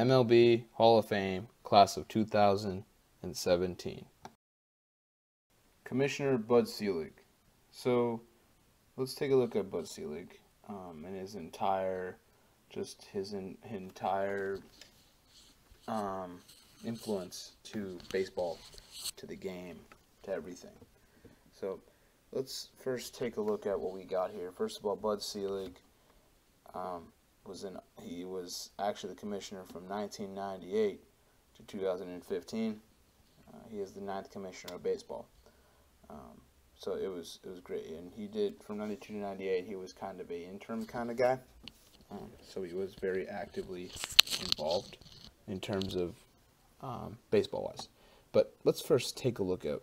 MLB Hall of Fame, class of 2017. Commissioner Bud Selig. So let's take a look at Bud Selig and his entire, influence to baseball, to the game, to everything. So let's first take a look at what we got here. First of all, Bud Selig he was actually the commissioner from 1998 to 2015. He is the 9th commissioner of baseball. So it was great, and he did from 92 to 98. He was kind of a interim kind of guy, so he was very actively involved in terms of baseball wise. But let's first take a look at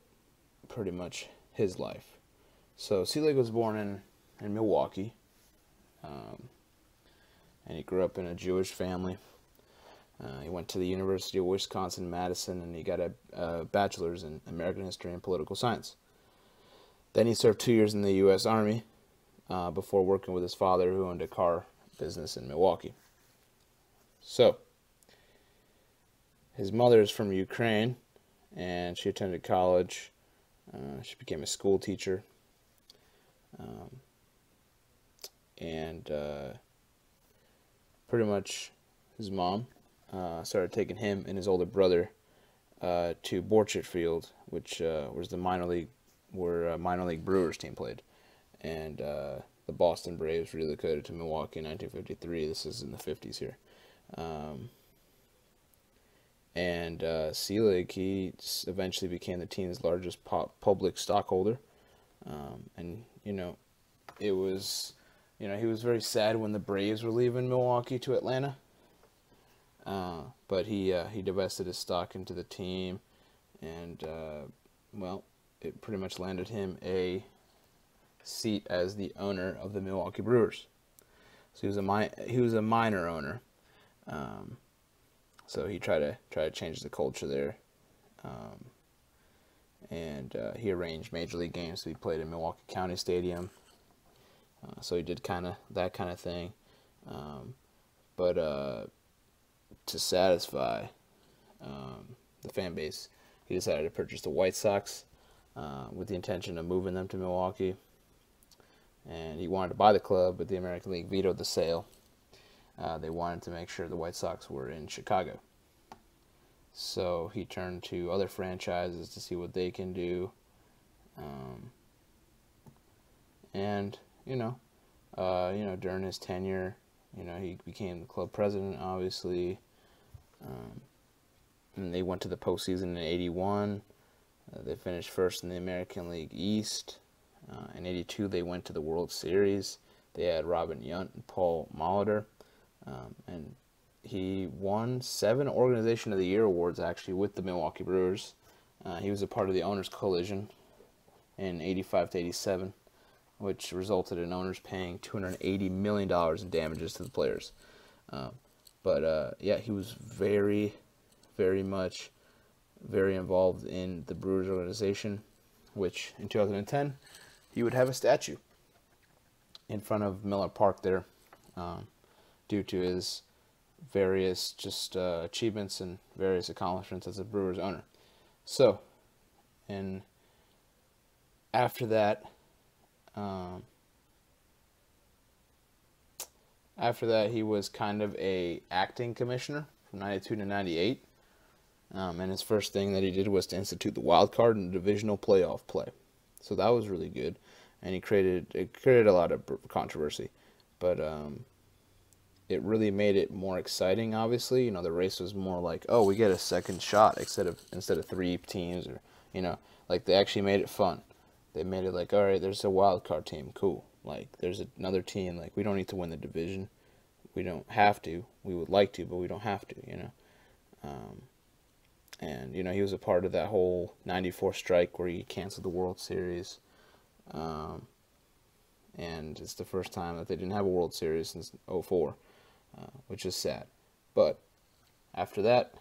pretty much his life. So Selig was born in Milwaukee, and he grew up in a Jewish family. He went to the University of Wisconsin-Madison, and he got a bachelor's in American History and Political Science. Then he served 2 years in the U.S. Army before working with his father, who owned a car business in Milwaukee. So, his mother is from Ukraine, and she attended college. She became a school teacher. Pretty much his mom started taking him and his older brother to Borchert Field, which was the minor league where a minor league Brewers team played, and the Boston Braves relocated to Milwaukee in 1953. This is in the 50s here. Selig, he eventually became the team's largest public stockholder, and it was, he was very sad when the Braves were leaving Milwaukee to Atlanta, but he divested his stock into the team, and it pretty much landed him a seat as the owner of the Milwaukee Brewers. So he was a minor owner. So he tried to change the culture there, and he arranged major league games to be played in Milwaukee County Stadium. So he did that kind of thing, but to satisfy the fan base, he decided to purchase the White Sox with the intention of moving them to Milwaukee. And he wanted to buy the club, but the American League vetoed the sale. They wanted to make sure the White Sox were in Chicago. So he turned to other franchises to see what they can do. During his tenure, he became the club president, obviously. And they went to the postseason in '81. They finished first in the American League East. In '82, they went to the World Series. They had Robin Yount and Paul Molitor. And he won 7 Organization of the Year awards, actually, with the Milwaukee Brewers. He was a part of the Owners' Collision in '85 to '87, which resulted in owners paying $280 million in damages to the players. He was very, very much very involved in the Brewers organization, which in 2010 he would have a statue in front of Miller Park there, due to his various achievements and various accomplishments as a Brewers owner. So, and after that he was kind of a acting commissioner from 92 to 98. And his first thing that he did was to institute the wild card and the divisional playoff play. So that was really good, and it created a lot of controversy, but it really made it more exciting. Obviously, the race was more like, oh, we get a second shot instead of 3 teams, or like they actually made it fun. They made it like, all right, there's a wild card team, cool. Like there's another team, like we don't need to win the division, we don't have to. We would like to, but we don't have to. And he was a part of that whole '94 strike where he canceled the World Series. And it's the first time that they didn't have a World Series since '04, which is sad. But after that,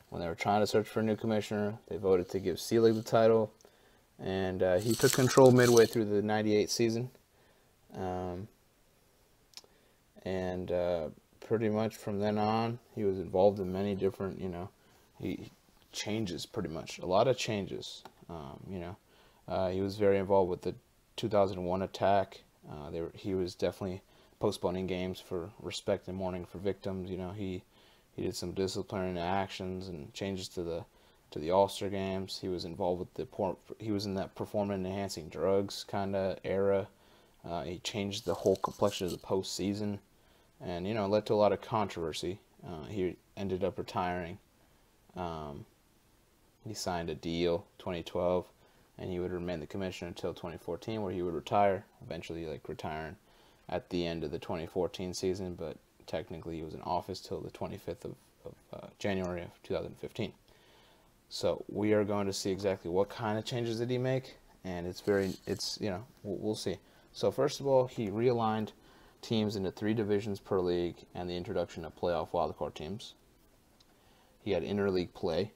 when they were trying to search for a new commissioner, they voted to give Selig the title, and he took control midway through the '98 season. pretty much from then on, he was involved in many different, he changes pretty much. A lot of changes, He was very involved with the 2001 attack. He was definitely postponing games for respect and mourning for victims. He did some disciplinary actions and changes to the All-Star games. He was involved with he was in that performance-enhancing drugs kind of era. He changed the whole complexion of the postseason, and led to a lot of controversy. He ended up retiring. He signed a deal 2012, and he would remain the commissioner until 2014, where he would retire. Eventually, retiring at the end of the 2014 season, but technically he was in office till the 25th of January of 2015. So we are going to see exactly what kind of changes did he make, and we'll see. So first of all, he realigned teams into 3 divisions per league and the introduction of playoff wildcard teams. He had interleague play.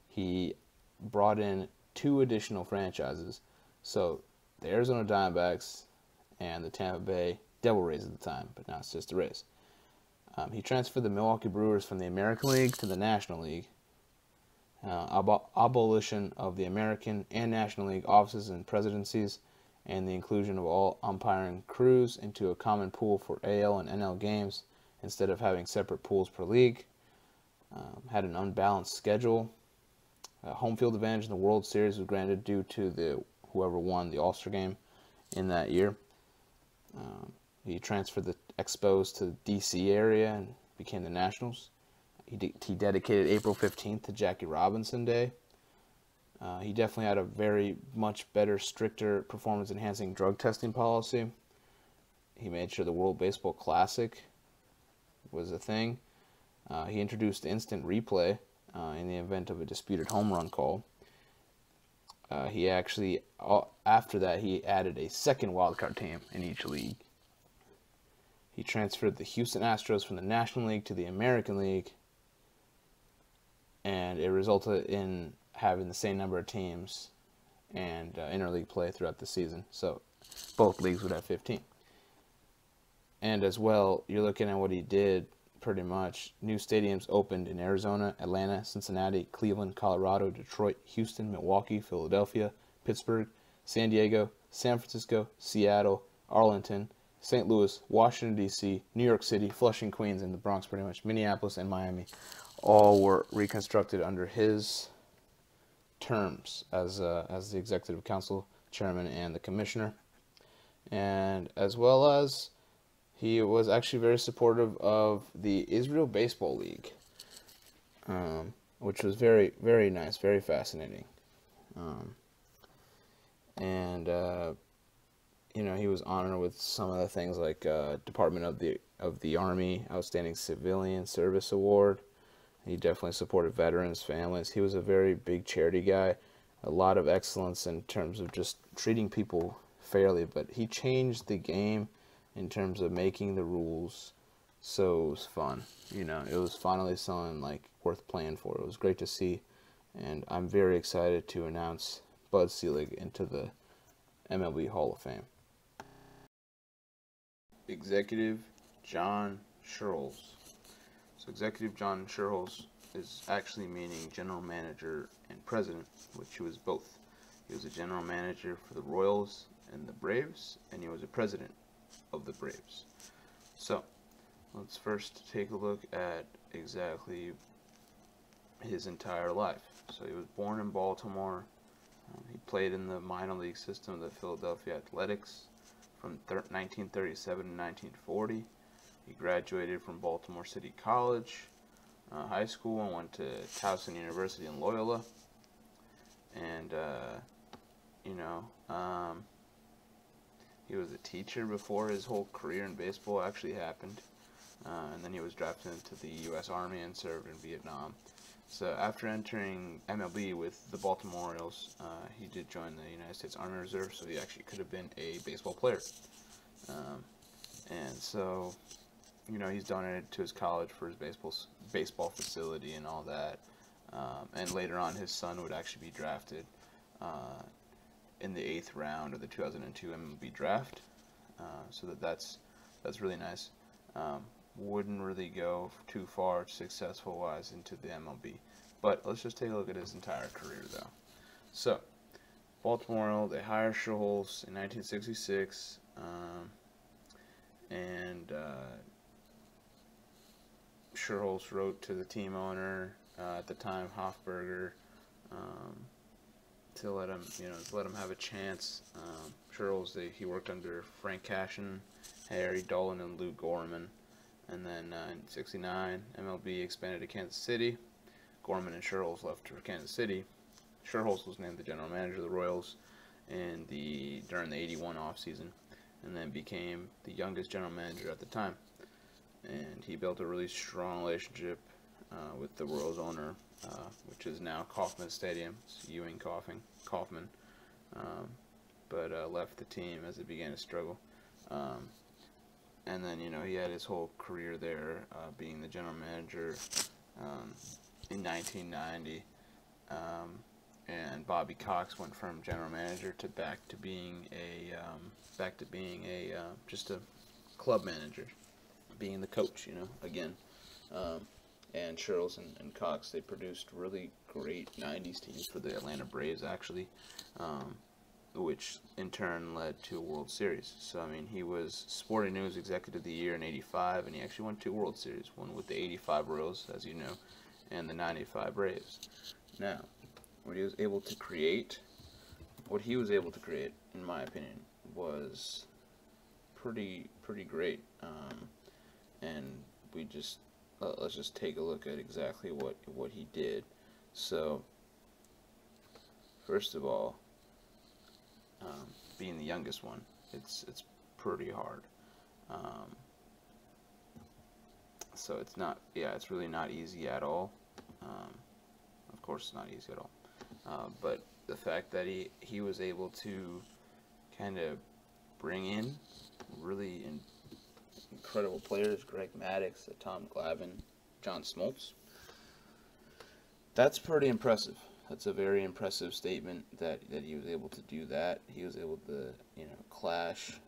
He brought in 2 additional franchises, so the Arizona Diamondbacks and the Tampa Bay Devil Rays at the time, but now it's just the Rays. He transferred the Milwaukee Brewers from the American League to the National League. Abolition of the American and National League offices and presidencies, and the inclusion of all umpiring crews into a common pool for AL and NL games instead of having separate pools per league. Had an unbalanced schedule. Home field advantage in the World Series was granted due to whoever won the All-Star game in that year. He transferred the Expos to the D.C. area and became the Nationals. He dedicated April 15th to Jackie Robinson Day. He definitely had a very much better, stricter performance-enhancing drug testing policy. He made sure the World Baseball Classic was a thing. He introduced instant replay in the event of a disputed home run call. He actually, after that, he added a second wildcard team in each league. He transferred the Houston Astros from the National League to the American League, and it resulted in having the same number of teams and interleague play throughout the season. So both leagues would have 15. And as well, you're looking at what he did pretty much. New stadiums opened in Arizona, Atlanta, Cincinnati, Cleveland, Colorado, Detroit, Houston, Milwaukee, Philadelphia, Pittsburgh, San Diego, San Francisco, Seattle, Arlington, St. Louis, Washington, D.C., New York City, Flushing, Queens, and the Bronx pretty much, Minneapolis, and Miami. All were reconstructed under his terms as the executive council chairman and the commissioner. And as well as he was actually very supportive of the Israel Baseball League, which was very, very nice, very fascinating. He was honored with some of the things like Department of the Army Outstanding Civilian Service Award. He definitely supported veterans, families. He was a very big charity guy, a lot of excellence in terms of just treating people fairly, but he changed the game in terms of making the rules so it was fun. It was finally something worth playing for. It was great to see, and I'm very excited to announce Bud Selig into the MLB Hall of Fame. Executive John Schuerholz. So Executive John Schuerholz is actually meaning general manager and president, which he was both. He was a general manager for the Royals and the Braves, and he was a president of the Braves. So let's first take a look at exactly his entire life. So he was born in Baltimore. He played in the minor league system of the Philadelphia Athletics from 1937 to 1940. He graduated from Baltimore City College High School and went to Towson University in Loyola. And, he was a teacher before his whole career in baseball actually happened. And then he was drafted into the U.S. Army and served in Vietnam. So after entering MLB with the Baltimore Orioles, he did join the United States Army Reserve, so he actually could have been a baseball player. And so, he's donated to his college for his baseball facility and all that. And later on, his son would actually be drafted in the 8th round of the 2002 MLB draft. So that's really nice. wouldn't really go too far successful-wise into the MLB. But let's just take a look at his entire career, though. So, Baltimore, they hired Schultz in 1966, and Schultz wrote to the team owner at the time, Hofberger, to let him have a chance. Schultz, he worked under Frank Cashin, Harry Dolan, and Lou Gorman. And then in '69, MLB expanded to Kansas City. Gorman and Schultz left for Kansas City. Schultz was named the general manager of the Royals during the '81 offseason, and then became the youngest general manager at the time. And he built a really strong relationship with the Royals owner, which is now Kauffman Stadium. It's Ewing Kauffman, but left the team as it began to struggle. And then, he had his whole career there, being the general manager in 1990. And Bobby Cox went from general manager to back to being just a club manager, being the coach, again. And Schultz and Cox, they produced really great 90s teams for the Atlanta Braves, actually, which in turn led to a World Series. So, I mean, he was Sporting News Executive of the Year in '85, and he actually won 2 World Series, one with the '85 Royals, as you know, and the '95 Braves. Now, what he was able to create, in my opinion, was pretty great. And let's just take a look at exactly what he did. So, first of all, being the youngest one, it's pretty hard. So it's really not easy at all. Of course, it's not easy at all. But the fact that he was able to kind of bring in really incredible players, Greg Maddux, Tom Glavine, John Smoltz, that's pretty impressive. That's a very impressive statement that he was able to do that. He was able to, clash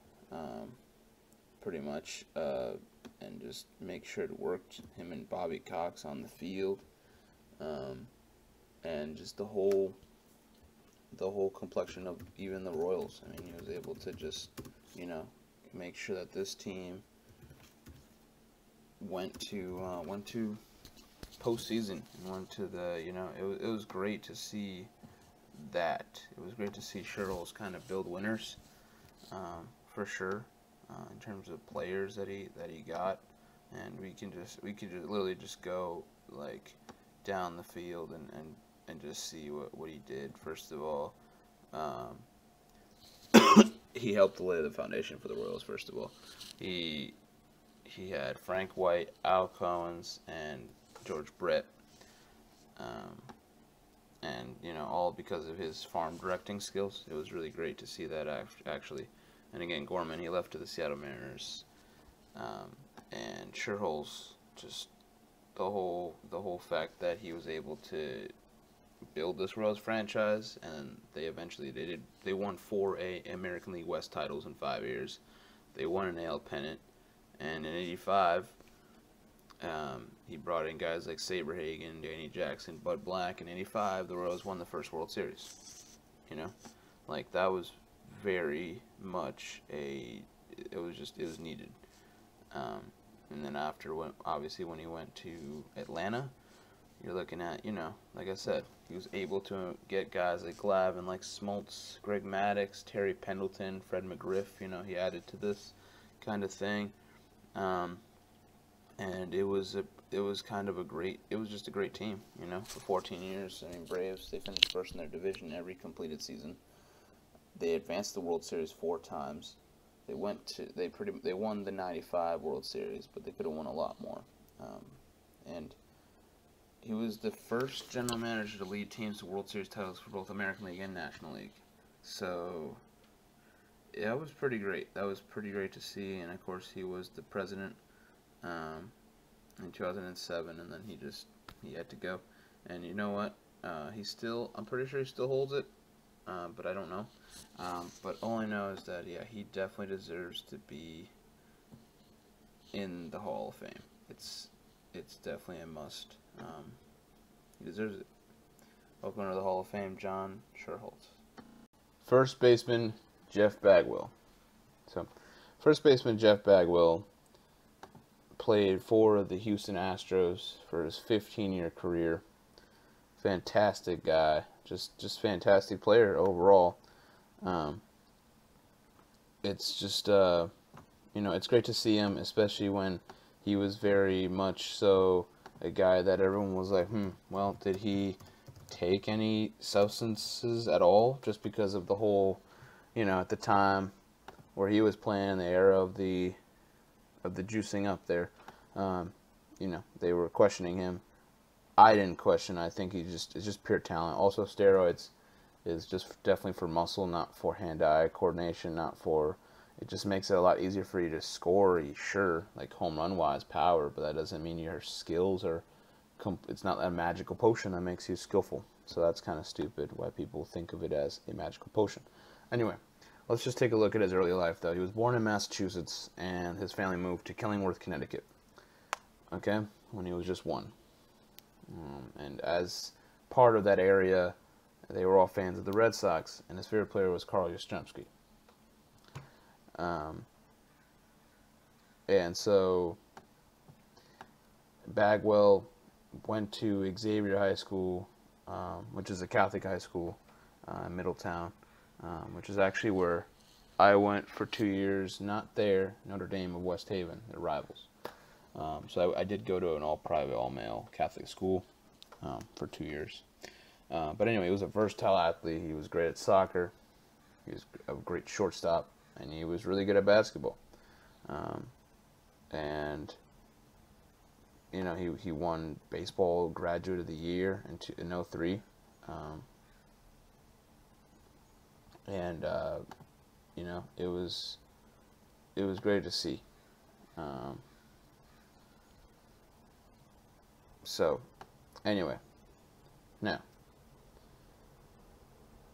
pretty much and just make sure it worked, him and Bobby Cox on the field. And just the whole complexion of even the Royals. I mean, he was able to just, make sure that this team went to postseason and went to the, it was great to see that. It was great to see Schultz kind of build winners, for sure, in terms of players that he got, and we could just literally just go like down the field and just see what he did. First of all, he helped lay the foundation for the Royals. First of all, he had Frank White, Al Collins, and George Brett, and all because of his farm directing skills. It was really great to see that actually. And again, Gorman, he left to the Seattle Mariners, and Schultz, just the whole fact that he was able to build this Royals franchise, and they won 4 American League West titles in 5 years. They won an AL pennant, and in '85, he brought in guys like Saberhagen, Danny Jackson, Bud Black. In '85, the Royals won the first World Series. Like, that was very much it was needed. And then after, when he went to Atlanta, you're looking at, like I said, he was able to get guys like Glavine, like Smoltz, Greg Maddux, Terry Pendleton, Fred McGriff. He added to this kind of thing, and it was just a great team. For 14 years. I mean, Braves, they finished first in their division every completed season. They advanced the World Series 4 times. They won the '95 World Series, but they could have won a lot more. And he was the first general manager to lead teams to World Series titles for both American League and National League. So, yeah, it was pretty great. That was pretty great to see. And of course, he was the president in 2007, and then he had to go. And you know what? I'm pretty sure he still holds it, but I don't know. But all I know is that, yeah, he definitely deserves to be in the Hall of Fame. It's definitely a must. He deserves it. Welcome to the Hall of Fame, John Sherholtz. First baseman, Jeff Bagwell. So, first baseman Jeff Bagwell played for the Houston Astros for his 15-year career. Fantastic guy, just fantastic player overall. It's just it's great to see him, especially when he was very much so a guy that everyone was like, well, did he take any substances at all? Just because of the whole, at the time where he was playing, the era of the juicing up there, they were questioning him. I didn't question. I think it's just pure talent. Also, steroids is just definitely for muscle, not for hand-eye coordination, not for. It just makes it a lot easier for you to score. Sure, like home run wise, power, but that doesn't mean your skills are. It's not a magical potion that makes you skillful. So that's kind of stupid. Why people think of it as a magical potion. Anyway, let's just take a look at his early life, though. He was born in Massachusetts, and his family moved to Killingworth, Connecticut. Okay, when he was just 1. And as part of that area, they were all fans of the Red Sox, and his favorite player was Carl Yastrzemski. And so Bagwell went to Xavier High School, which is a Catholic high school in Middletown, which is actually where I went for 2 years. Not there, Notre Dame of West Haven, they're rivals. So I did go to an all-private, all-male Catholic school for 2 years. But anyway, he was a versatile athlete. He was great at soccer. He was a great shortstop, and he was really good at basketball. And he won Baseball Graduate of the Year in 2003. It was great to see. So, anyway, now,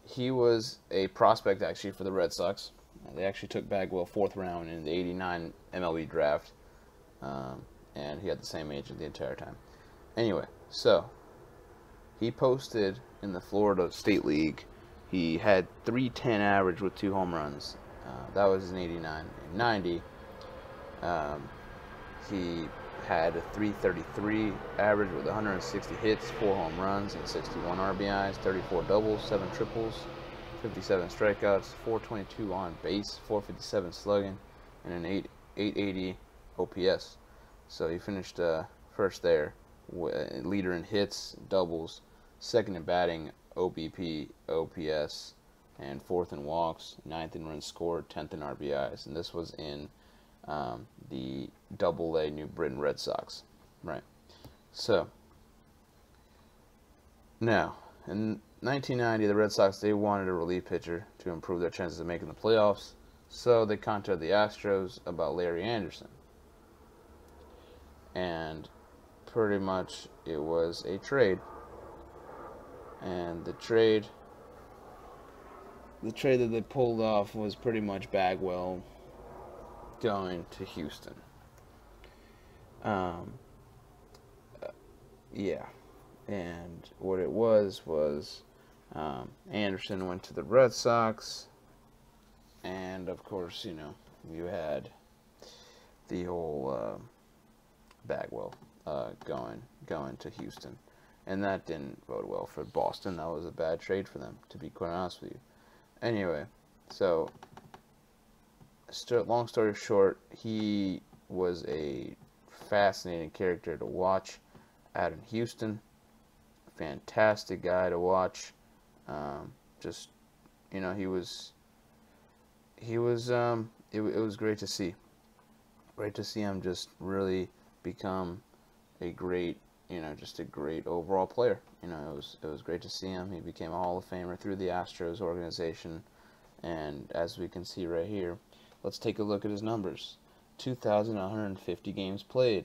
he was a prospect actually for the Red Sox. They actually took Bagwell 4th round in the '89 MLB draft, and he had the same agent the entire time. Anyway, so he posted in the Florida State League. He had .310 average with 2 home runs. That was in '89. In '90, he had a .333 average with 160 hits, 4 home runs, and 61 RBIs, 34 doubles, 7 triples, 57 strikeouts, 422 on base, 457 slugging, and an 880 OPS. So he finished first there, leader in hits, doubles, second in batting, OBP, OPS, and 4th in walks, 9th in runs scored, 10th in RBIs. And this was in the Double-A New Britain Red Sox, right? So, now, in 1990, the Red Sox, they wanted a relief pitcher to improve their chances of making the playoffs, so they contacted the Astros about Larry Anderson. And pretty much it was a trade. And the trade that they pulled off was pretty much Bagwell going to Houston. Yeah. And what it was Anderson went to the Red Sox, and of course, you had the whole Bagwell going to Houston, and that didn't bode well for Boston. That was a bad trade for them, to be quite honest with you. Anyway, so long story short, he was a fascinating character to watch out in Houston. Fantastic guy to watch. It was great to see. Great to see him just really become a great, just a great overall player. It was great to see him. He became a Hall of Famer through the Astros organization, and as we can see right here, let's take a look at his numbers. 2,150 games played,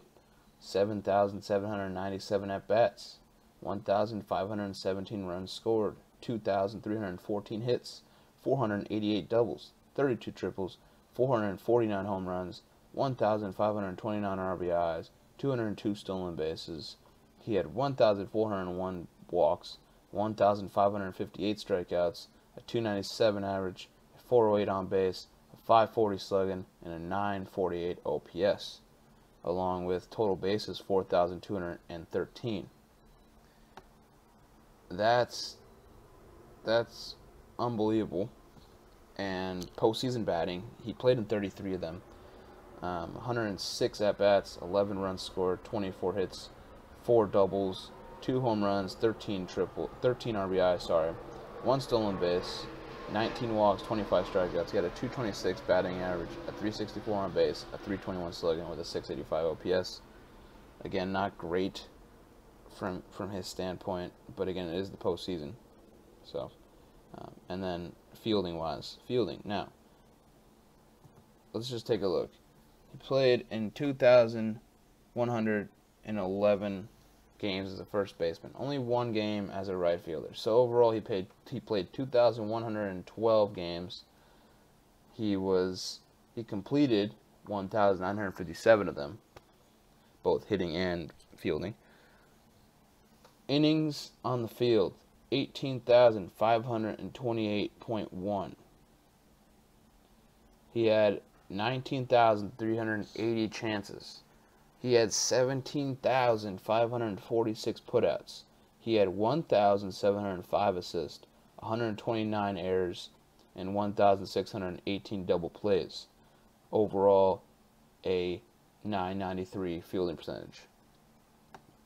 7,797 at-bats, 1,517 runs scored, 2,314 hits, 488 doubles, 32 triples, 449 home runs, 1,529 RBIs, 202 stolen bases. He had 1,401 walks, 1,558 strikeouts, a 297 average, a 408 on base, a 540 slugging, and a 948 OPS, along with total bases 4,213. That's unbelievable. And postseason batting, he played in 33 of them. 106 at-bats, 11 runs scored, 24 hits, 4 doubles, 2 home runs, 13 RBI, 1 stolen base, 19 walks, 25 strikeouts. He had a 226 batting average, a 364 on base, a 321 slugging with a 685 OPS. Again, not great from his standpoint, but again, it is the postseason. So, and then fielding. Now, let's just take a look. He played in 2,111 games as a first baseman. Only 1 game as a right fielder. So overall, he played 2,112 games. He completed 1,957 of them, both hitting and fielding. Innings on the field, 18,528.1. He had 19,380 chances. He had 17,546 putouts. He had 1,705 assists, 129 errors, and 1,618 double plays. Overall, a .993 fielding percentage.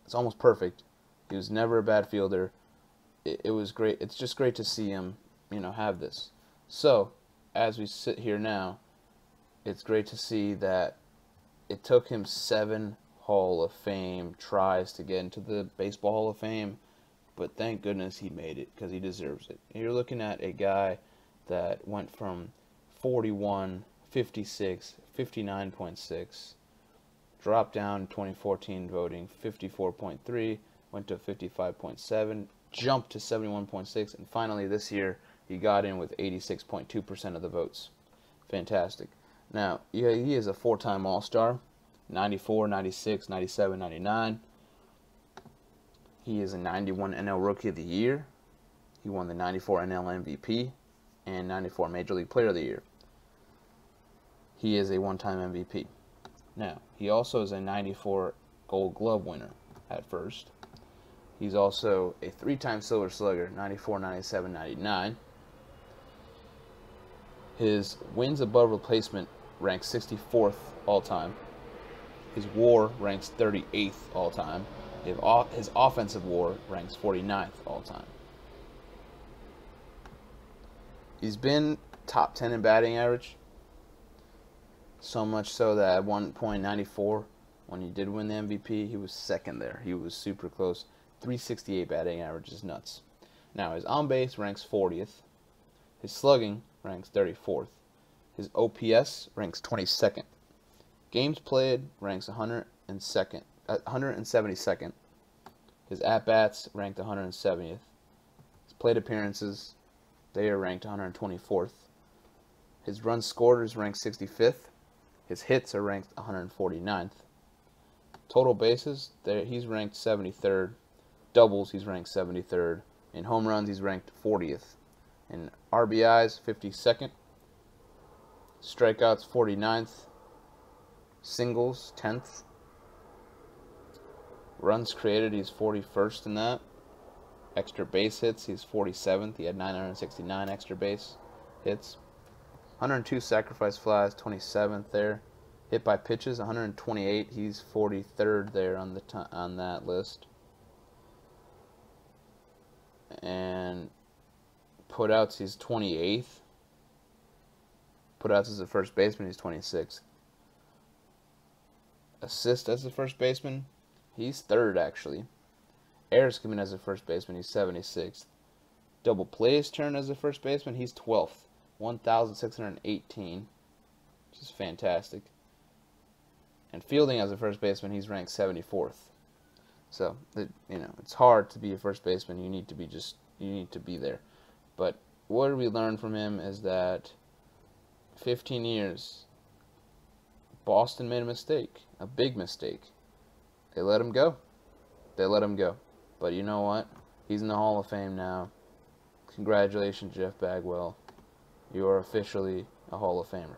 It's almost perfect. He was never a bad fielder. It was great. It's just great to see him, have this. So, as we sit here now, it's great to see that it took him 7 Hall of Fame tries to get into the Baseball Hall of Fame, but thank goodness he made it, because he deserves it. You're looking at a guy that went from 41, 56, 59.6, dropped down in 2014 voting, 54.3, went to 55.7, jumped to 71.6, and finally this year he got in with 86.2% of the votes. Fantastic. Now, he is a 4-time All-Star, 94, 96, 97, 99. He is a 91 NL Rookie of the Year. He won the 94 NL MVP and 94 Major League Player of the Year. He is a 1-time MVP. Now, he also is a 94 Gold Glove winner at first. He's also a 3-time Silver Slugger, 94, 97, 99. His wins above replacement ranks 64th all-time. His WAR ranks 38th all-time. His offensive WAR ranks 49th all-time. He's been top 10 in batting average. So much so that at 1.94, when he did win the MVP, he was second there. He was super close. 368 batting average is nuts. Now, his on-base ranks 40th. His slugging ranks 34th. His OPS ranks 22nd. Games played ranks 172nd. His at-bats ranked 170th. His plate appearances, they are ranked 124th. His runs scored is ranked 65th. His hits are ranked 149th. Total bases, he's ranked 73rd. Doubles, he's ranked 73rd. In home runs, he's ranked 40th. In RBIs, 52nd. Strikeouts, 49th. Singles, 10th. Runs created, he's 41st in that. Extra base hits, he's 47th. He had 969 extra base hits. 102 sacrifice flies, 27th there. Hit by pitches, 128. He's 43rd there on that list. And putouts, he's 28th. Putouts as a first baseman, he's 26th. Assist as a first baseman, he's 3rd actually. Errors committed as a first baseman, he's 76th. Double plays turned as a first baseman, he's 12th. 1,618, which is fantastic. And fielding as a first baseman, he's ranked 74th. So, it's hard to be a first baseman. You need to be there. But what we learned from him is that 15 years, Boston made a mistake, a big mistake. They let him go. But you know what? He's in the Hall of Fame now. Congratulations, Jeff Bagwell. You are officially a Hall of Famer.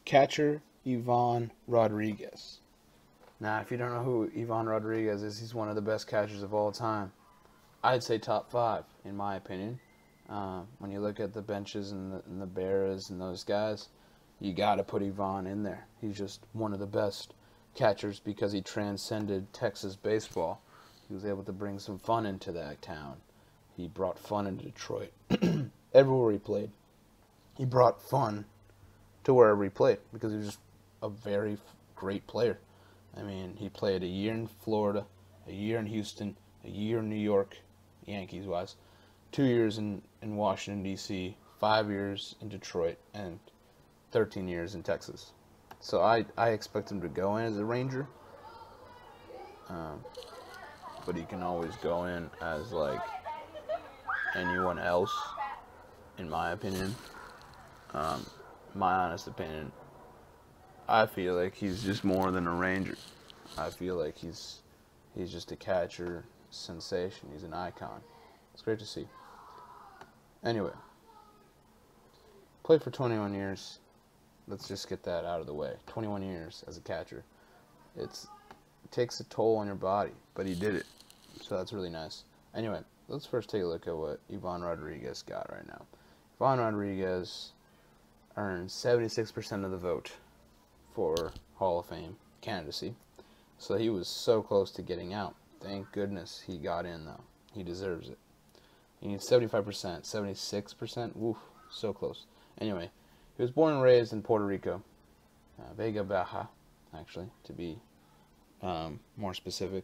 Catcher Ivan Rodriguez. Now, if you don't know who Ivan Rodriguez is, he's one of the best catchers of all time. I'd say top 5, in my opinion. When you look at the benches and the Berras and those guys, you got to put Ivan in there. He's just one of the best catchers because he transcended Texas baseball. He was able to bring some fun into that town. He brought fun into Detroit. Everywhere he played, he brought fun to wherever he played because he was just a very great player. I mean, he played a year in Florida, a year in Houston, a year in New York, Yankees-wise, 2 years in Washington, D.C., 5 years in Detroit, and 13 years in Texas. So I expect him to go in as a Ranger, but he can always go in as, like, anyone else, in my opinion. My honest opinion, I feel like he's just more than a Ranger. I feel like he's just a catcher sensation. He's an icon. It's great to see. Anyway, played for 21 years. Let's just get that out of the way. 21 years as a catcher. It takes a toll on your body, but he did it. So that's really nice. Anyway, let's first take a look at what Ivan Rodriguez got right now. Ivan Rodriguez earned 76% of the vote for Hall of Fame candidacy. So he was so close to getting out. Thank goodness he got in, though. He deserves it. He needs 75%, 76%. Woof, so close. Anyway, he was born and raised in Puerto Rico. Vega Baja, actually, to be more specific.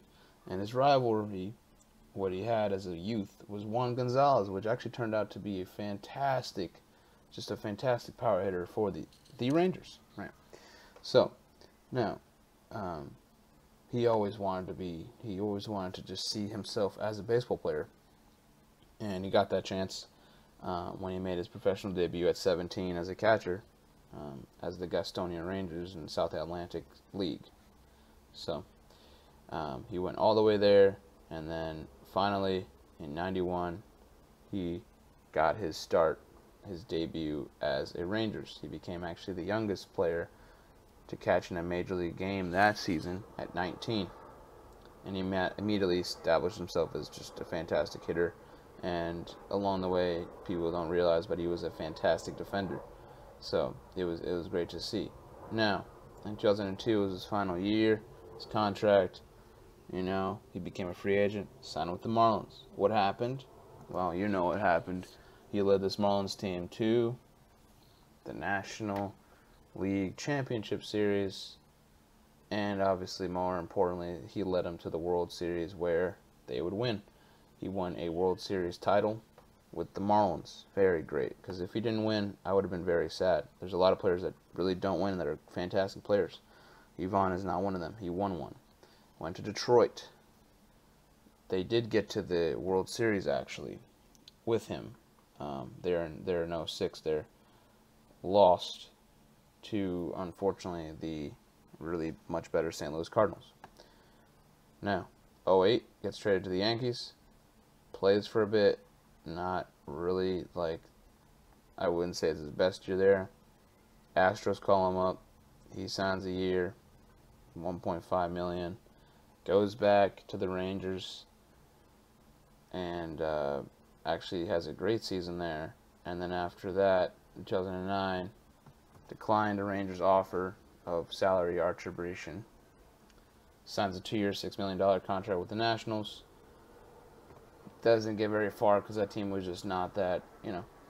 And his rivalry, what he had as a youth, was Juan Gonzalez, which actually turned out to be a fantastic power hitter for the Rangers, right? So, now, he always wanted to just see himself as a baseball player, and he got that chance when he made his professional debut at 17 as a catcher, as the Gastonia Rangers in the South Atlantic League. So, he went all the way there, and then finally, in 91, he got his start, his debut as a Rangers. He became actually the youngest player to catch in a major league game that season at 19. And he immediately established himself as just a fantastic hitter. And along the way, people don't realize, but he was a fantastic defender. So it was great to see. Now, in 2002 was his final year, his contract. He became a free agent, signed with the Marlins. What happened? Well, you know what happened. He led this Marlins team to the National League Championship Series, and obviously, more importantly, he led them to the World Series where they would win. He won a World Series title with the Marlins. Very great, because if he didn't win, I would have been very sad. There's a lot of players that really don't win that are fantastic players. Ivan is not one of them. He won one. Went to Detroit. They did get to the World Series, actually, with him. They're in 06. They're lost to, unfortunately, the really much better St. Louis Cardinals. Now, 08, gets traded to the Yankees, plays for a bit, not really, I wouldn't say it's his best year there. Astros call him up, he signs a year, $1.5 million, goes back to the Rangers, and actually has a great season there. And then after that, in 2009, declined the Rangers' offer of salary arbitration. Signs a 2-year, $6 million contract with the Nationals. Doesn't get very far because that team was just not that,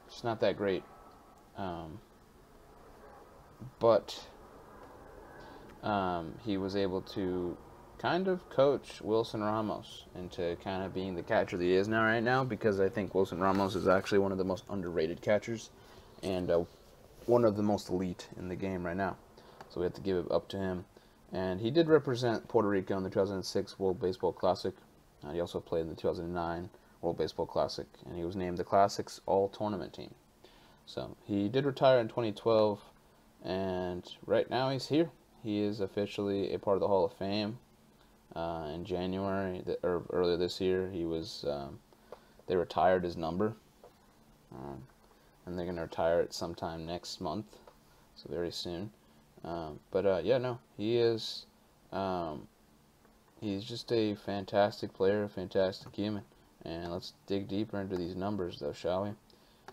just not that great. But he was able to kind of coach Wilson Ramos into kind of being the catcher that he is right now, because I think Wilson Ramos is actually one of the most underrated catchers and one of the most elite in the game right now. So we have to give it up to him. And he did represent Puerto Rico in the 2006 World Baseball Classic. He also played in the 2009 World Baseball Classic, and he was named the Classic's All-Tournament Team. So he did retire in 2012, and right now he's here. He is officially a part of the Hall of Fame. In January or earlier this year, he was they retired his number, and they're gonna retire it sometime next month, so very soon. Yeah, no, he is. He's just a fantastic player, a fantastic human. And let's dig deeper into these numbers, though, shall we?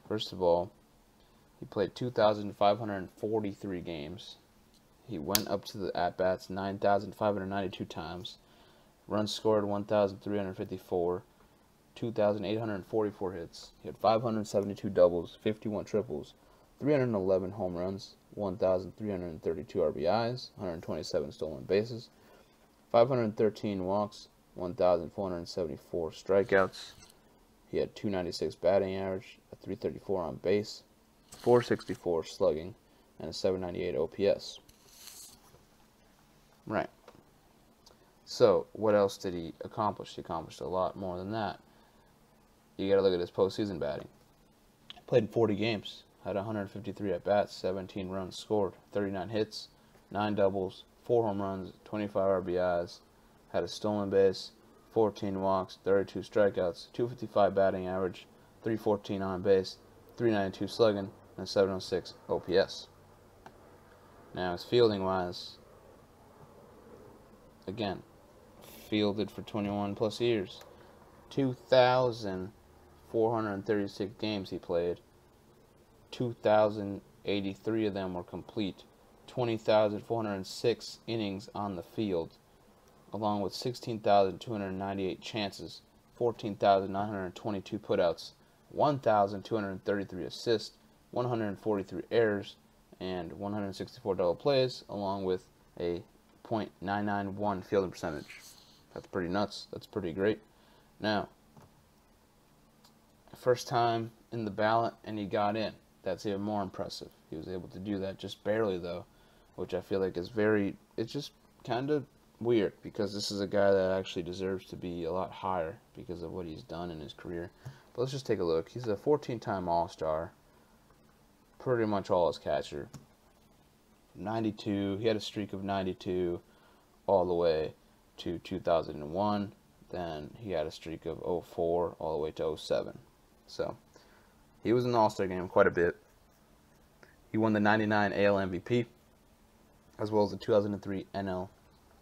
First of all, he played 2,543 games. He went up to the at-bats 9,592 times. Runs scored 1,354. 2,844 hits. He had 572 doubles, 51 triples, 311 home runs, 1,332 RBIs, 127 stolen bases, 513 walks, 1,474 strikeouts. He had 296 batting average, a 334 on base, 464 slugging, and a 798 OPS. Right. So, what else did he accomplish? He accomplished a lot more than that. You got to look at his postseason batting. Played in 40 games, had 153 at-bats, 17 runs scored, 39 hits, 9 doubles, 4 home runs, 25 RBIs, had a stolen base, 14 walks, 32 strikeouts, 255 batting average, 314 on base, 392 slugging, and a 706 OPS. Now, his fielding-wise, again, fielded for 21 plus years. 2,436 games he played. 2,083 of them were complete. 20,406 innings on the field, along with 16,298 chances, 14,922 putouts, 1,233 assists, 143 errors, and 164 double plays, along with a .991 fielding percentage. That's pretty nuts. That's pretty great. Now, first time in the ballot, and he got in. That's even more impressive. He was able to do that just barely, though, which I feel like is it's just kind of weird, because this is a guy that actually deserves to be a lot higher because of what he's done in his career. But let's just take a look. He's a 14-time All-Star, pretty much all as catcher. 92, he had a streak of 92 all the way to 2001. Then he had a streak of 04 all the way to 07. So he was in the All-Star game quite a bit. He won the 99 AL MVP, as well as the 2003 NLCS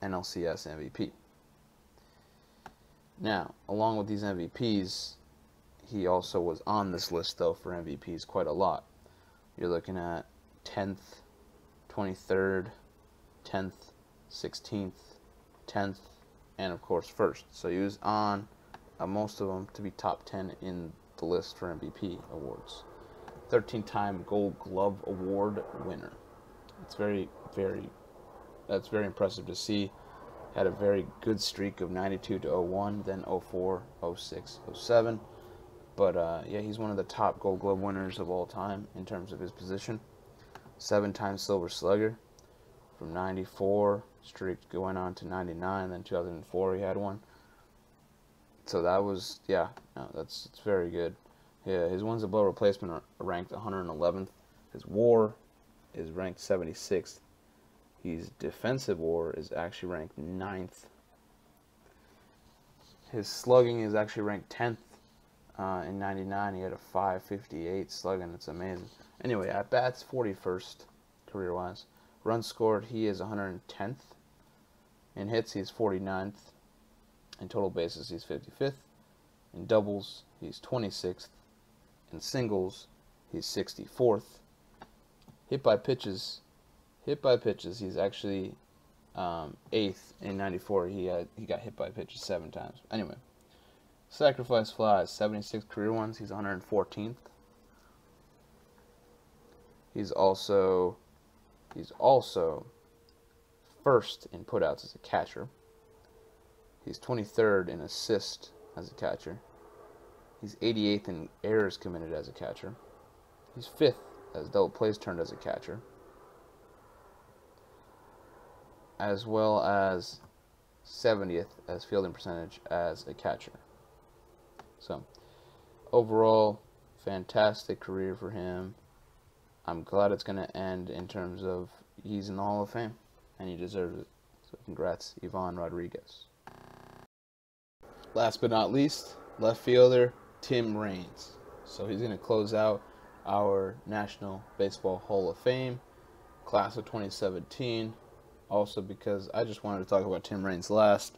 MVP. Now, along with these MVPs, he also was on this list, though, for MVPs quite a lot. You're looking at 10th, 23rd, 10th, 16th, 10th, and of course 1st. So he was on most of them to be top 10 in the list for MVP awards. 13-time Gold Glove Award winner. It's that's very impressive to see. Had a very good streak of 92 to 01, then 04, 06, 07. But yeah, he's one of the top Gold Glove winners of all time in terms of his position. 7-time Silver Slugger from 94, streak going on to 99, then 2004 he had one. So that was, yeah, no, it's very good. Yeah, his wins above replacement are ranked 111th. His WAR is ranked 76th. His defensive WAR is actually ranked 9th. His slugging is actually ranked 10th. In 99, he had a 558 slugging. It's amazing. Anyway, at bats, 41st career-wise. Runs scored, he is 110th. In hits, he's 49th. In total bases, he's 55th. In doubles, he's 26th. In singles, he's 64th. Hit by pitches, he's actually 8th. In 94, he got hit by pitches 7 times. Anyway, sacrifice flies, 76 career ones. He's 114th. He's also first in putouts as a catcher. He's 23rd in assist as a catcher. He's 88th in errors committed as a catcher. He's 5th as double plays turned as a catcher, as well as 70th as fielding percentage as a catcher. So, overall, fantastic career for him. I'm glad it's going to end in terms of he's in the Hall of Fame, and he deserves it. So congrats, Ivan Rodriguez. Last but not least, left fielder Tim Raines. So he's going to close out our National Baseball Hall of Fame, class of 2017. Also because I just wanted to talk about Tim Raines last,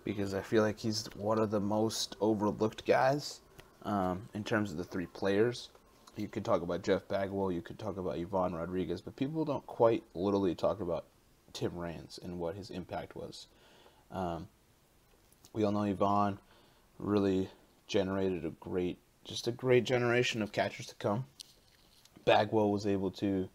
because I feel like he's one of the most overlooked guys in terms of the three players. You could talk about Jeff Bagwell, you could talk about Ivan Rodriguez, but people don't quite literally talk about Tim Raines and what his impact was. We all know Ivan really generated a great generation of catchers to come. Bagwell was able to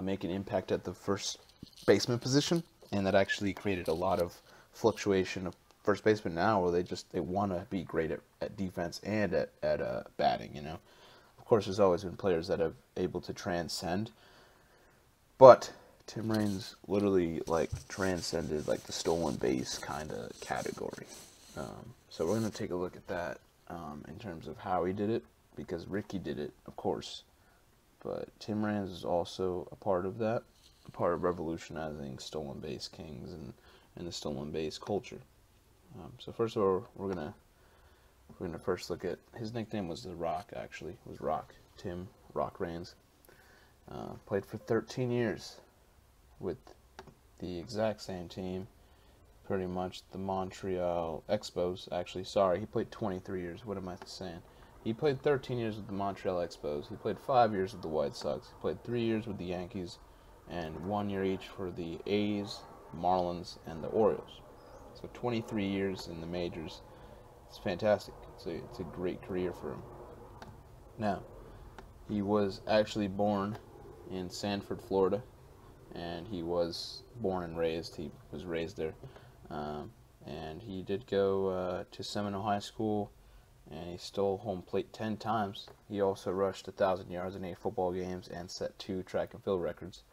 make an impact at the first baseman position, and that actually created a lot of fluctuation of first baseman now, where they want to be great at defense and at batting, you know. Of course, there's always been players that have able to transcend, but Tim Raines literally transcended the stolen base kind of category. So we're going to take a look at that in terms of how he did it, because Ricky did it, of course, but Tim Raines is also a part of that, a part of revolutionizing stolen base kings and the stolen base culture. So first of all, we're gonna first look at his nickname was The Rock. Actually, it was Rock. Tim Rock Raines. Played for 13 years with the exact same team, pretty much the Montreal Expos. Actually, sorry, he played 23 years. What am I saying? He played 13 years with the Montreal Expos. He played 5 years with the White Sox. He played 3 years with the Yankees, and 1 year each for the A's, Marlins, and the Orioles. So 23 years in the majors. It's fantastic. It's a great career for him. Now, he was actually born in Sanford, Florida, and he was born and raised. He was raised there, and he did go to Seminole High School, and he stole home plate 10 times. He also rushed 1,000 yards in 8 football games and set 2 track and field records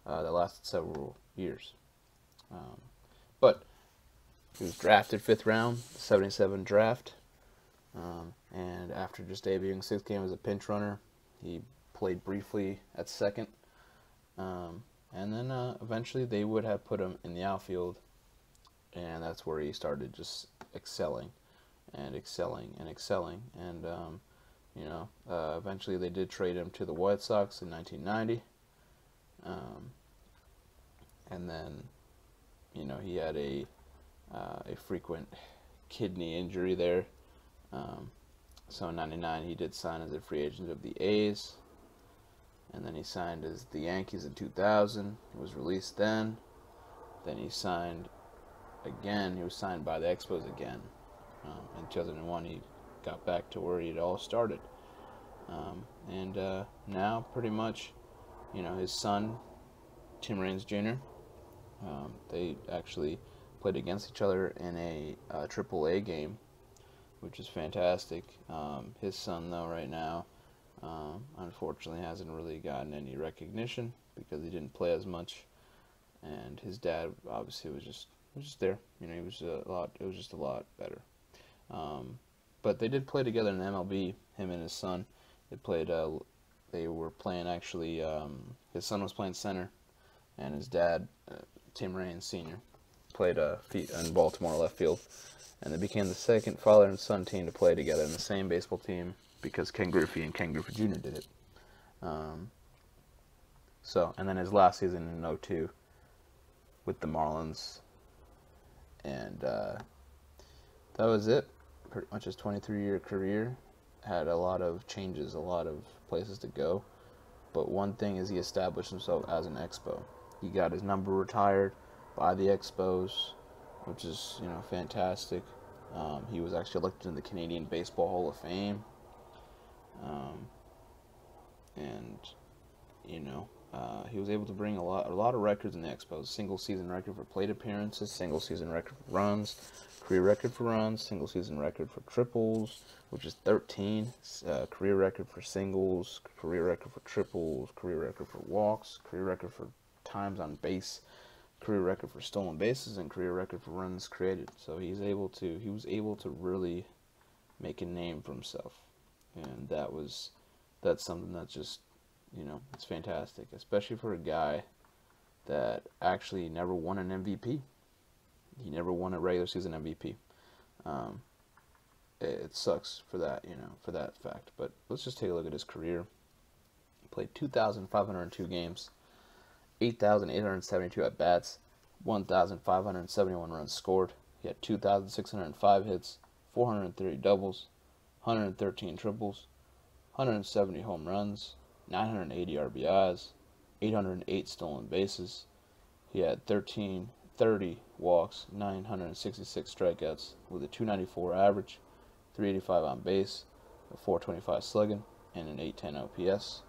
that lasted several years. But he was drafted 5th round, 77 draft, and after just debuting 6th game as a pinch runner, he played briefly at second, and then eventually they would have put him in the outfield, and that's where he started just excelling, and eventually they did trade him to the White Sox in 1990, and then, he had a frequent kidney injury there. So in 99 he did sign as a free agent of the A's, and then he signed as the Yankees in 2000. He was released then. Then he signed again. He was signed by the Expos again. In 2001 he got back to where it all started. And now pretty much, his son, Tim Raines Jr., they actually played against each other in a AAA game, which is fantastic. His son, though, right now, unfortunately hasn't really gotten any recognition because he didn't play as much, and his dad obviously was just there. It was just a lot better. But they did play together in MLB. Him and his son, they were playing actually. His son was playing center, and his dad, Tim Raines Sr., played in Baltimore left field, and they became the second father and son team to play together in the same baseball team, because Ken Griffey and Ken Griffey Jr. did it. And then his last season in 2002 with the Marlins, and that was it. Pretty much his 23-year career. Had a lot of changes, a lot of places to go, but one thing is he established himself as an Expo. He got his number retired by the Expos, which is, fantastic. He was actually elected in the Canadian Baseball Hall of Fame. He was able to bring a lot of records in the Expos. Single season record for plate appearances, single season record for runs, career record for runs, single season record for triples, which is 13, career record for singles, career record for triples, career record for walks, career record for times on base, career record for stolen bases, and career record for runs created. So he was able to really make a name for himself, and that's something that's just You know, it's fantastic, especially for a guy that actually never won an MVP. He never won a regular season MVP. Um, it sucks for that, you know, for that fact. But let's just take a look at his career. He played 2,502 games, 8,872 at bats, 1,571 runs scored. He had 2,605 hits, 430 doubles, 113 triples, 170 home runs, 980 RBIs, 808 stolen bases. He had 30 walks, 966 strikeouts with a 294 average, 385 on base, a 425 slugging, and an 810 OPS.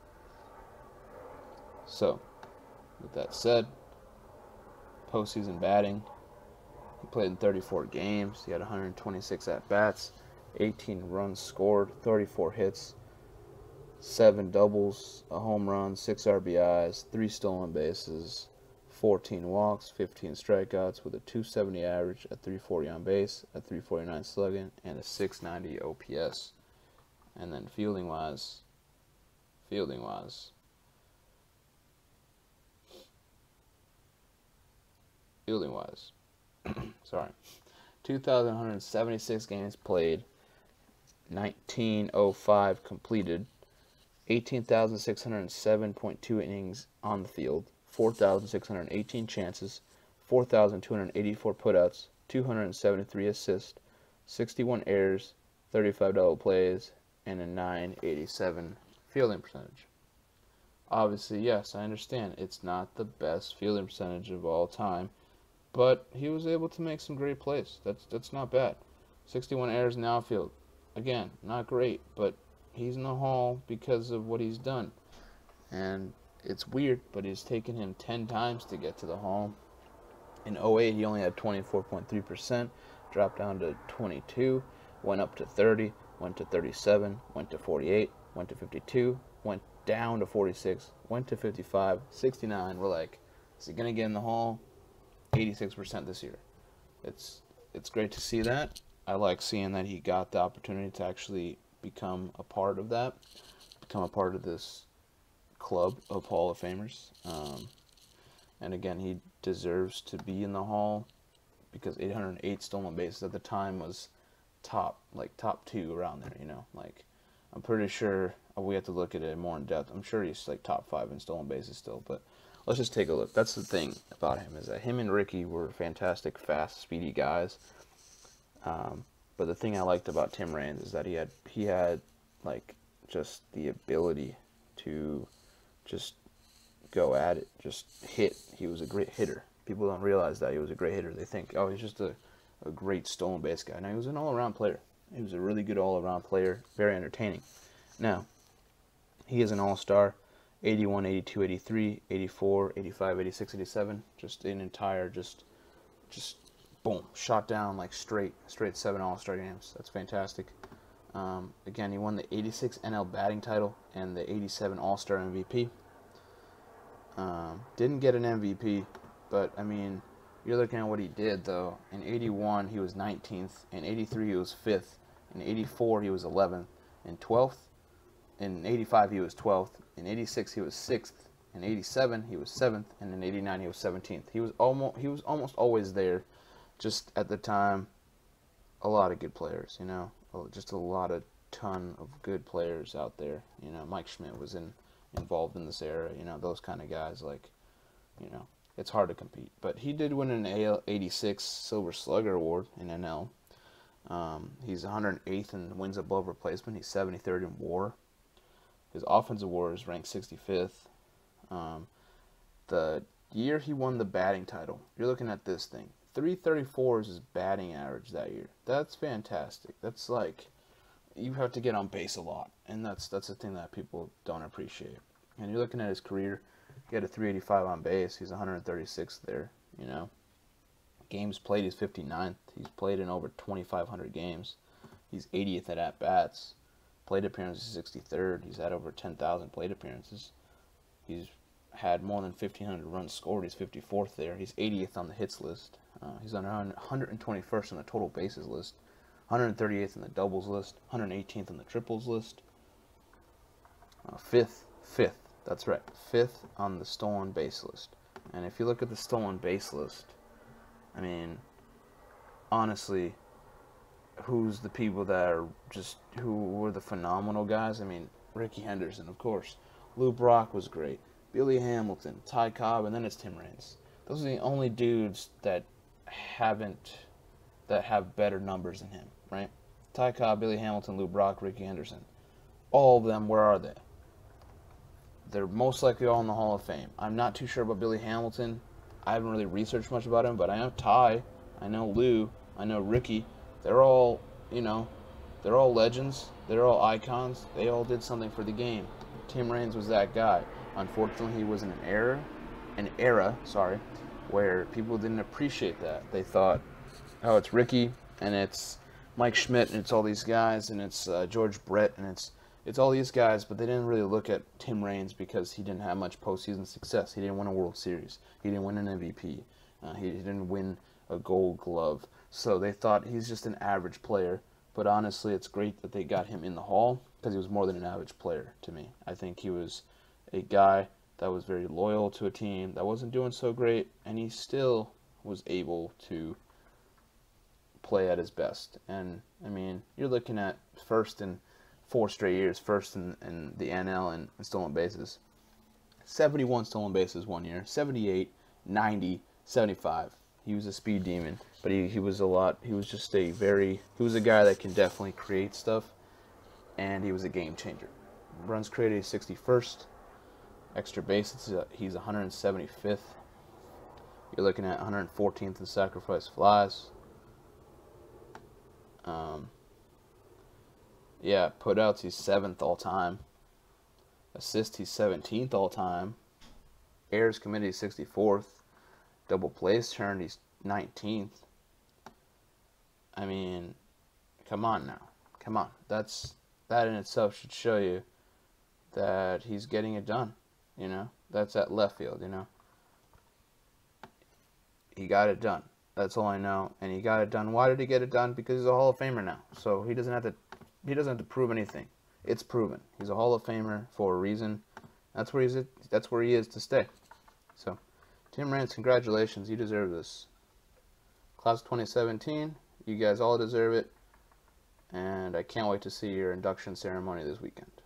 So, with that said, postseason batting, he played in 34 games. He had 126 at-bats, 18 runs scored, 34 hits, 7 doubles, a home run, 6 RBIs, 3 stolen bases, 14 walks, 15 strikeouts with a 270 average, a 340 on base, a 349 slugging, and a 690 OPS. And then fielding wise, sorry, 2,176 games played, 1905 completed, 18,607.2 innings on the field, 4,618 chances, 4,284 putouts, 273 assists, 61 errors, 35 double plays, and a 987 fielding percentage. Obviously, yes, I understand it's not the best fielding percentage of all time, but he was able to make some great plays. That's not bad. 61 errors in the outfield. Again, not great, but he's in the Hall because of what he's done. And it's weird, but it's taken him 10 times to get to the Hall. In 08, he only had 24.3%, dropped down to 22, went up to 30, went to 37, went to 48, went to 52, went down to 46, went to 55, 69. We're like, is he going to get in the Hall? 86% this year. It's great to see that. I like seeing that he got the opportunity to actually become a part of that, become a part of this club of Hall of Famers. And again, he deserves to be in the Hall because 808 stolen bases at the time was top 2 around there, you know. Like, I'm pretty sure we have to look at it more in depth. I'm sure he's like top 5 in stolen bases still, but let's just take a look. That's the thing about him, is that him and Ricky were fantastic, fast, speedy guys. But the thing I liked about Tim Raines is that he had like just the ability to just go at it, just hit. He was a great hitter. People don't realize that he was a great hitter. They think, oh, he's just a great stolen base guy. No, he was an all-around player. He was a really good all-around player, very entertaining. Now, he is an all-star, 81, 82, 83, 84, 85, 86, 87, just an entire, just boom, shot down like straight 7 All-Star games. That's fantastic. Again, he won the 86 NL batting title and the 87 All-Star MVP. Didn't get an MVP, but I mean, you're looking at what he did though. In 81, he was 19th. In 83, he was 5th. In 84, he was 11th. In 12th. In 85, he was 12th. In 86, he was 6th. In 87, he was 7th. And in 89, he was 17th. He was almost always there. Just at the time, a lot of good players, you know, just a ton of good players out there. You know, Mike Schmidt was involved in this era. You know, those kind of guys, like, you know, it's hard to compete. But he did win an AL 86 Silver Slugger Award in NL. He's 108th in wins above replacement. He's 73rd in WAR. His offensive WAR is ranked 65th. The year he won the batting title, you're looking at this thing. 334 is his batting average that year. That's fantastic. That's like, you have to get on base a lot, and that's the thing that people don't appreciate. And you're looking at his career, he had a 385 on base. He's 136th there, you know. Games played, he's 59th. He's played in over 2,500 games. He's 80th at bats. Plate appearances, 63rd. He's had over 10,000 plate appearances. He's had more than 1,500 runs scored. He's 54th there. He's 80th on the hits list. He's on 121st on the total bases list, 138th in the doubles list, 118th in the triples list, fifth That's right, 5th on the stolen base list. And if you look at the stolen base list, I mean, honestly, who's the people that are just, who were the phenomenal guys? I mean, Ricky Henderson, of course. Lou Brock was great. Billy Hamilton, Ty Cobb, and then it's Tim Raines. Those are the only dudes that have better numbers than him, right? Ty Cobb, Billy Hamilton, Lou Brock, Ricky Henderson. All of them, where are they? They're most likely all in the Hall of Fame. I'm not too sure about Billy Hamilton. I haven't really researched much about him, but I know Ty, I know Lou, I know Ricky. They're all, they're all legends. They're all icons. They all did something for the game. Tim Raines was that guy. Unfortunately, he was in an era, where people didn't appreciate that. They thought, oh, it's Ricky, and it's Mike Schmidt, and it's all these guys, and it's George Brett, and it's all these guys, but they didn't really look at Tim Raines because he didn't have much postseason success. He didn't win a World Series. He didn't win an MVP. He didn't win a Gold Glove. So they thought he's just an average player. But honestly, it's great that they got him in the Hall because he was more than an average player to me. I think he was a guy that was very loyal to a team that wasn't doing so great, and he still was able to play at his best. And, I mean, you're looking at first in 4 straight years, first in the NL in stolen bases. 71 stolen bases one year, 78, 90, 75. He was a speed demon, but he was just he was a guy that can definitely create stuff, and he was a game changer. Runs created, he's 61st. Extra bases, he's 175th. You're looking at 114th in sacrifice flies. Putouts, he's 7th all time. Assists, he's 17th all time. Errors committed, he's 64th. Double plays turned, he's 19th. I mean, come on now. Come on. That in itself should show you that he's getting it done. That's at left field, He got it done. That's all I know. And he got it done. Why did he get it done? Because he's a Hall of Famer now. So he doesn't have to prove anything. It's proven. He's a Hall of Famer for a reason. That's where he is to stay. So, Tim Raines, congratulations. You deserve this. Class of 2017, you guys all deserve it. And I can't wait to see your induction ceremony this weekend.